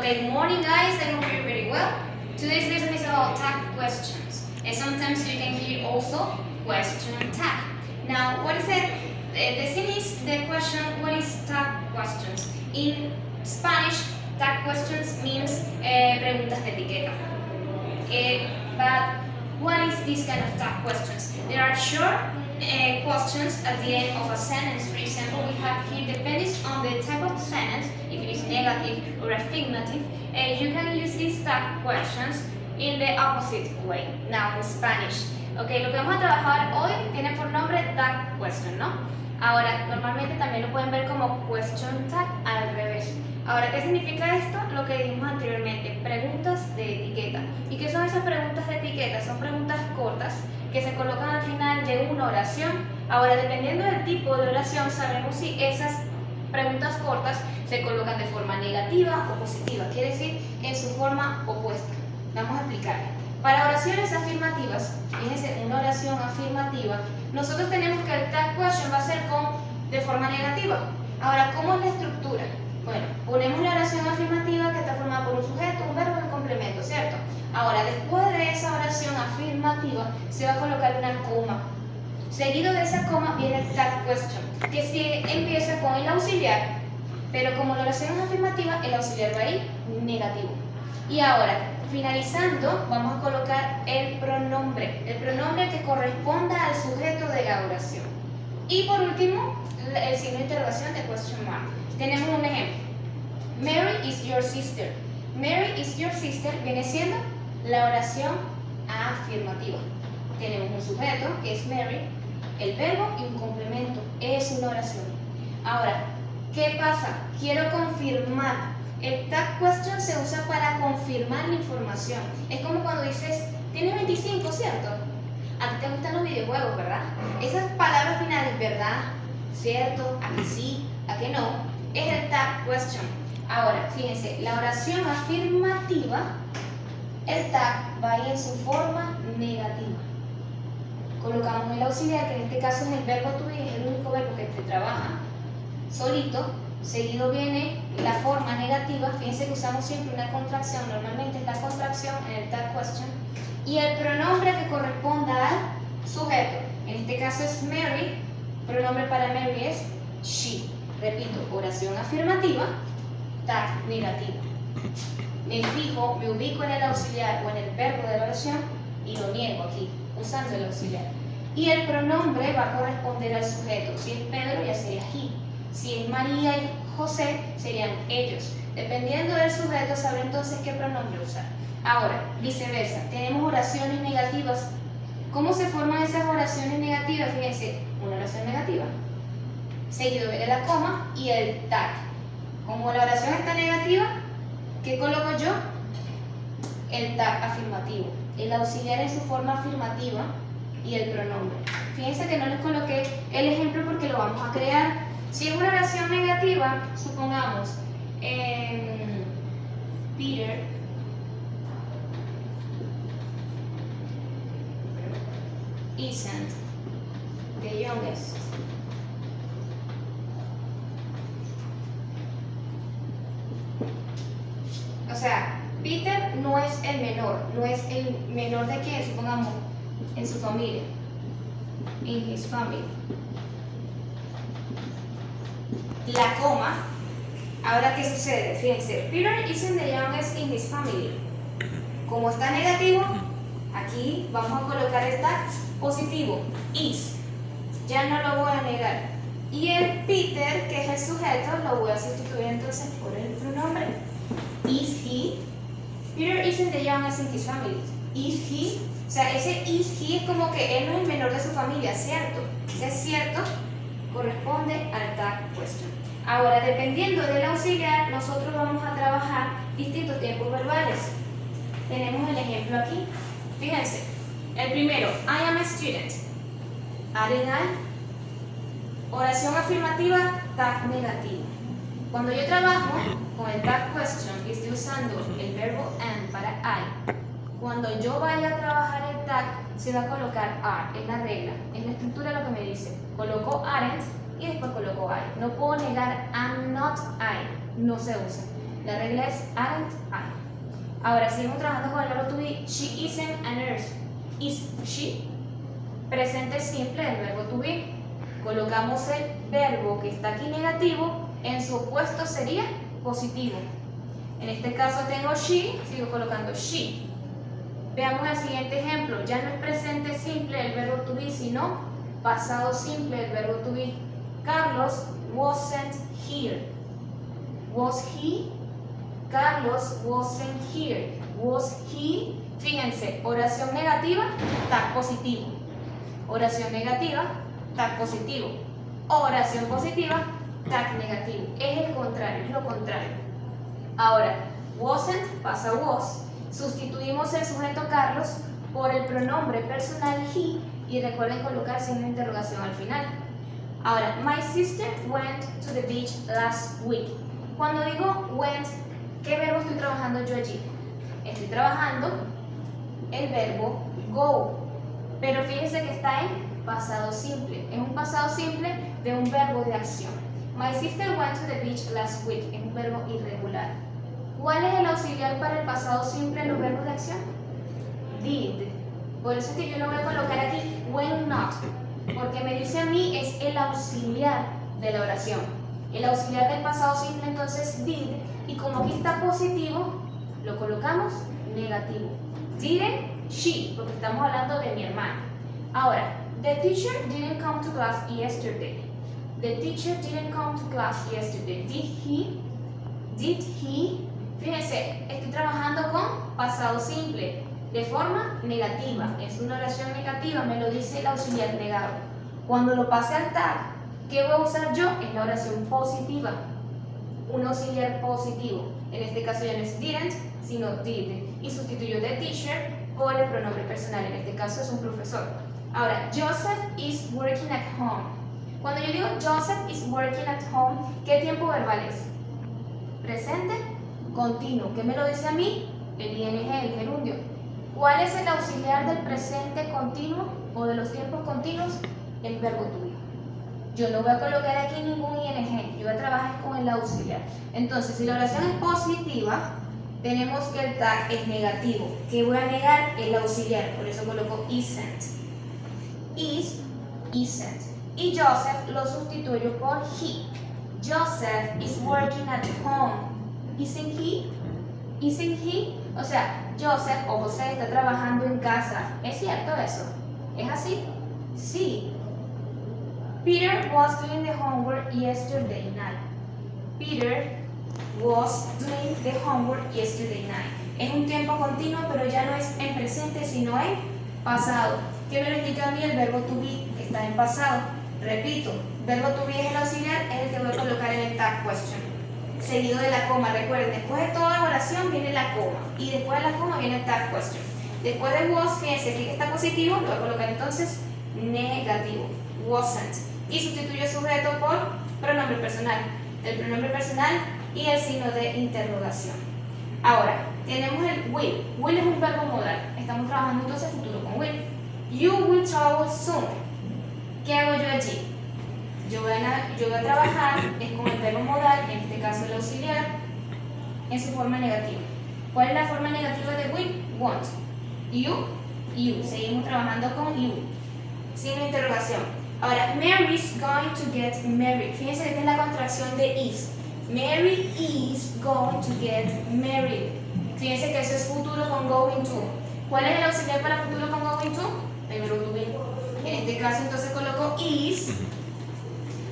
Okay, good morning guys, I hope you're very well. Today's lesson is about tag questions. And sometimes you can hear also question tag. Now, what is it? The thing is the question, what is tag questions? In Spanish, tag questions means preguntas de etiqueta. But what is this kind of tag questions? There are short questions at the end of a sentence. For example, we have here, depending on the type of sentence, if it is negative or affirmative, you can use these tag questions in the opposite way. Now, in Spanish. Okay, lo que vamos a trabajar hoy tiene por nombre tag question, ¿no? Ahora, normalmente también lo pueden ver como question tag al revés. Ahora, ¿qué significa esto? Lo que dijimos anteriormente, preguntas de etiqueta. ¿Y qué son esas preguntas de etiqueta? Son preguntas cortas que se colocan al final de una oración. Ahora, dependiendo del tipo de oración, sabemos si esas preguntas cortas se colocan de forma negativa o positiva, quiere decir en su forma opuesta. Vamos a explicar. Para oraciones afirmativas, fíjense, una oración afirmativa, nosotros tenemos que el tag question va a ser de forma negativa. Ahora, ¿cómo es la estructura? Bueno, ponemos la oración afirmativa que está formada por un sujeto, un verbo y un complemento, ¿cierto? Ahora, después de esa oración afirmativa, se va a colocar una coma. Seguido de esa coma viene el tag question, que sí empieza con el auxiliar, pero como la oración es afirmativa, el auxiliar va a ir negativo. Y ahora, finalizando, vamos a colocar el pronombre que corresponda al sujeto de la oración. Y por último, el signo de interrogación de question mark. Tenemos un ejemplo. Mary is your sister. Mary is your sister viene siendo la oración afirmativa. Tenemos un sujeto que es Mary, el verbo y un complemento. Es una oración. Ahora, ¿qué pasa? Quiero confirmar. El tag question se usa para confirmar la información. Es como cuando dices, tienes 25, ¿cierto? A ti te gustan los videojuegos, ¿verdad? Esas palabras finales, ¿verdad? ¿Cierto? ¿A que sí? ¿A que no? Es el tag question. Ahora, fíjense, la oración afirmativa, el tag va a ir en su forma negativa. Colocamos el auxiliar, que en este caso es el verbo to be, es el único verbo que se trabaja solito. Seguido viene la forma negativa, fíjense que usamos siempre una contracción, normalmente es la contracción en el tag question, y el pronombre que corresponda al sujeto, en este caso es Mary, pronombre para Mary es she. Repito, oración afirmativa, tag negativo. Me fijo, me ubico en el auxiliar o en el verbo de la oración y lo niego aquí, usando el auxiliar. Y el pronombre va a corresponder al sujeto, si es Pedro ya sería he. Si es María y José, serían ellos. Dependiendo del sujeto, sabré entonces qué pronombre usar. Ahora, viceversa, tenemos oraciones negativas. ¿Cómo se forman esas oraciones negativas? Fíjense, una oración negativa. Seguido viene la coma y el tag. Como la oración está negativa, ¿qué coloco yo? El tag afirmativo. El auxiliar en su forma afirmativa y el pronombre. Fíjense que no les coloqué el ejemplo porque lo vamos a crear. Si es una oración negativa, supongamos, Peter isn't the youngest. O sea, Peter no es el menor. ¿No es el menor de quién? Supongamos, en su familia. In his family. La coma, ahora ¿qué sucede? Fíjense, Peter isn't the youngest in his family. Como está negativo, aquí vamos a colocar el tag positivo, is. Ya no lo voy a negar. Y el Peter, que es el sujeto, lo voy a sustituir entonces por el pronombre. Is he? Peter isn't the youngest in his family. Is he? O sea, ese is he es como que él no es el menor de su familia, ¿cierto? Si es cierto, corresponde al tag question. Ahora, dependiendo del auxiliar, nosotros vamos a trabajar distintos tiempos verbales. Tenemos el ejemplo aquí. Fíjense, el primero, I am a student. Adding I. Oración afirmativa, tag negativo. Cuando yo trabajo con el tag question y estoy usando el verbo am para I, cuando yo vaya a trabajar el tag, se va a colocar are, es la regla, es la estructura lo que me dice. Coloco aren't y después coloco I. No puedo negar I'm not I, no se usa. La regla es aren't I. Ahora seguimos trabajando con el verbo to be. She isn't a nurse. Is she? Presente simple del verbo to be. Colocamos el verbo que está aquí negativo, en su opuesto sería positivo. En este caso tengo she, sigo colocando she. Veamos el siguiente ejemplo. Ya no es presente simple del verbo to be, sino pasado simple del verbo to be. Carlos wasn't here. Was he? Carlos wasn't here. Was he? Fíjense, oración negativa, tag positivo. Oración negativa, tag positivo. Oración positiva, tag negativo. Es el contrario, es lo contrario. Ahora, wasn't pasa a was. Sustituimos el sujeto Carlos por el pronombre personal he y recuerden colocar signo de interrogación al final. Ahora, my sister went to the beach last week. Cuando digo went, ¿qué verbo estoy trabajando yo allí? Estoy trabajando el verbo go, pero fíjense que está en pasado simple. Es un pasado simple de un verbo de acción. My sister went to the beach last week. Es un verbo irregular. ¿Cuál es el auxiliar para el pasado simple en los verbos de acción? Did. Por eso es que yo lo voy a colocar aquí when not, porque me dice a mí es el auxiliar de la oración. El auxiliar del pasado simple entonces did, y como aquí está positivo, lo colocamos negativo. Didn't she, porque estamos hablando de mi hermana. Ahora, the teacher didn't come to class yesterday. The teacher didn't come to class yesterday. Did he? Did he? Fíjense, estoy trabajando con pasado simple de forma negativa. Es una oración negativa, me lo dice el auxiliar negado. Cuando lo pase al tag, ¿qué voy a usar yo? Es la oración positiva. Un auxiliar positivo. En este caso ya no es didn't, sino did. Y sustituyo the teacher por el pronombre personal. En este caso es un profesor. Ahora, Joseph is working at home. Cuando yo digo Joseph is working at home, ¿qué tiempo verbal es? Presente, continuo. ¿Qué me lo dice a mí? El ing, el gerundio. ¿Cuál es el auxiliar del presente continuo o de los tiempos continuos? El verbo to be. Yo no voy a colocar aquí ningún ing, yo voy a trabajar con el auxiliar. Entonces, si la oración es positiva, tenemos que el tag es negativo. ¿Qué voy a negar? El auxiliar, por eso coloco isn't. Is, isn't. Y Joseph lo sustituyo por he. Joseph is working at home. Isn't he? Isn't he? O sea, Joseph o José está trabajando en casa. ¿Es cierto eso? ¿Es así? Sí. Peter was doing the homework yesterday night. Peter was doing the homework yesterday night. Es un tiempo continuo, pero ya no es en presente, sino en pasado. ¿Qué me lo indica a mí? El verbo to be está en pasado. Repito, verbo to be es el auxiliar, es el que voy a colocar en el tag question. Seguido de la coma, recuerden, después de toda oración viene la coma. Y después de la coma viene el tag question. Después de was, fíjense, aquí que está positivo, lo voy a colocar entonces negativo. Wasn't. Y sustituyo sujeto por pronombre personal. El pronombre personal y el signo de interrogación. Ahora, tenemos el will. Will es un verbo modal. Estamos trabajando entonces futuro con will. You will travel soon. ¿Qué hago yo allí? Yo voy a trabajar es con el verbo modal, en este caso el auxiliar, en su forma negativa. ¿Cuál es la forma negativa de will? Want. You. Seguimos trabajando con you. Signo de interrogación. Ahora, Mary's going to get married. Fíjense que esta es la contracción de is. Mary is going to get married. Fíjense que eso es futuro con going to. ¿Cuál es el auxiliar para futuro con going to? El verbo to be. En este caso entonces coloco is,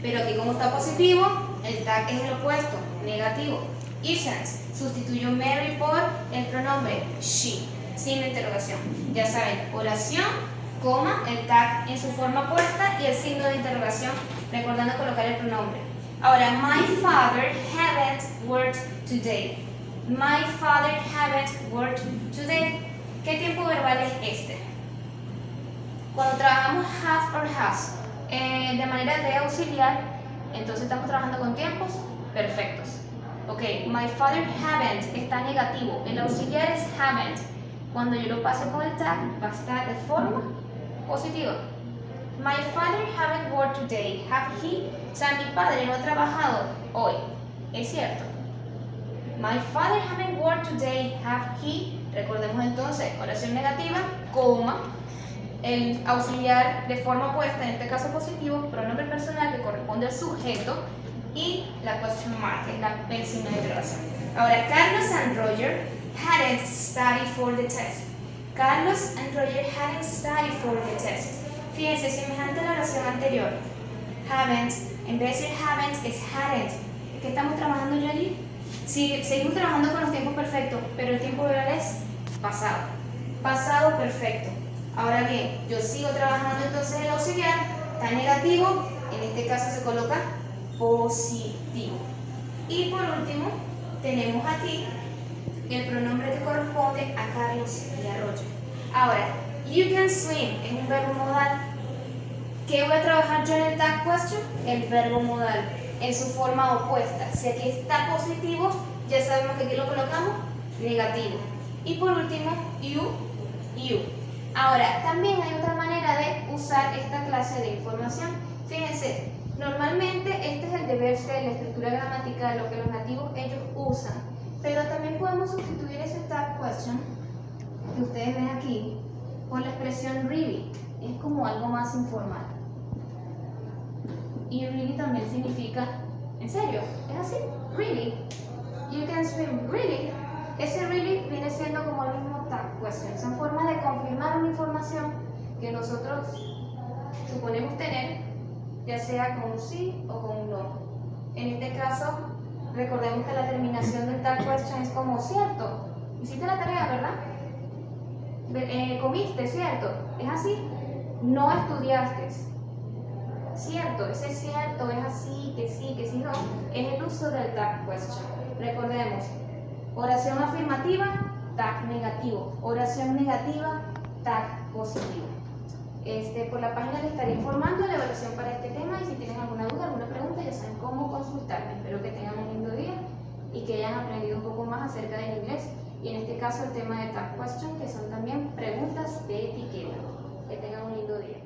pero aquí como está positivo, el tag es el opuesto, negativo. Isn't. Sustituyo Mary por el pronombre she. Signo de interrogación. Ya saben, oración, coma, el tag en su forma opuesta y el signo de interrogación, recordando colocar el pronombre. Ahora, my father haven't worked today. My father haven't worked today. ¿Qué tiempo verbal es este? Cuando trabajamos have or has de manera de auxiliar, entonces estamos trabajando con tiempos perfectos. Ok, my father haven't está negativo. El auxiliar es haven't. Cuando yo lo pase con el tag, va a estar de forma positiva. My father haven't worked today. Have he? O sea, mi padre no ha trabajado hoy. ¿Es cierto? My father haven't worked today, have he? Recordemos entonces, oración negativa, coma, el auxiliar de forma opuesta, en este caso positivo, pronombre personal que corresponde al sujeto y la question mark, el signo de interrogación. Ahora, Carlos and Roger hadn't studied for the test. Carlos and Roger hadn't studied for the test. Fíjense, semejante a la oración anterior. Haven't, en vez de decir haven't, es hadn't. ¿Qué estamos trabajando ya allí? Sí, seguimos trabajando con los tiempos perfectos, pero el tiempo verbal es pasado. Pasado perfecto. Ahora bien, yo sigo trabajando entonces el auxiliar, está negativo, en este caso se coloca positivo. Y por último, tenemos aquí el pronombre que corresponde a Carlos y a Roger. Ahora, you can swim es un verbo modal. ¿Qué voy a trabajar yo en el tag question? El verbo modal, en su forma opuesta. Si aquí está positivo, ya sabemos que aquí lo colocamos negativo. Y por último, you. Ahora, también hay otra manera de usar esta clase de información. Fíjense, normalmente este es el deber ser, la estructura gramatical, lo que los nativos ellos usan. Pero también podemos sustituir ese tag question que ustedes ven aquí por la expresión really. Es como algo más informal. Y really también significa, ¿en serio? ¿Es así? Really. You can swim. Really. Ese really viene siendo como el mismo tag question. Son formas de confirmar una información que nosotros suponemos tener, ya sea con un sí o con un no. En este caso, recordemos que la terminación del tag question es como cierto. Hiciste la tarea, ¿verdad? Comiste, ¿cierto? ¿Es así? No estudiaste. Cierto, ese es cierto, es así, que sí, no. Es el uso del tag question. Recordemos, oración afirmativa, tag negativo. Oración negativa, tag positivo. Por la página les estaré informando la evaluación para este tema y si tienen alguna duda, alguna pregunta, ya saben cómo consultarme. Espero que tengan un lindo día y que hayan aprendido un poco más acerca del inglés y en este caso el tema de tag question, que son también preguntas de etiqueta. Que tengan un lindo día.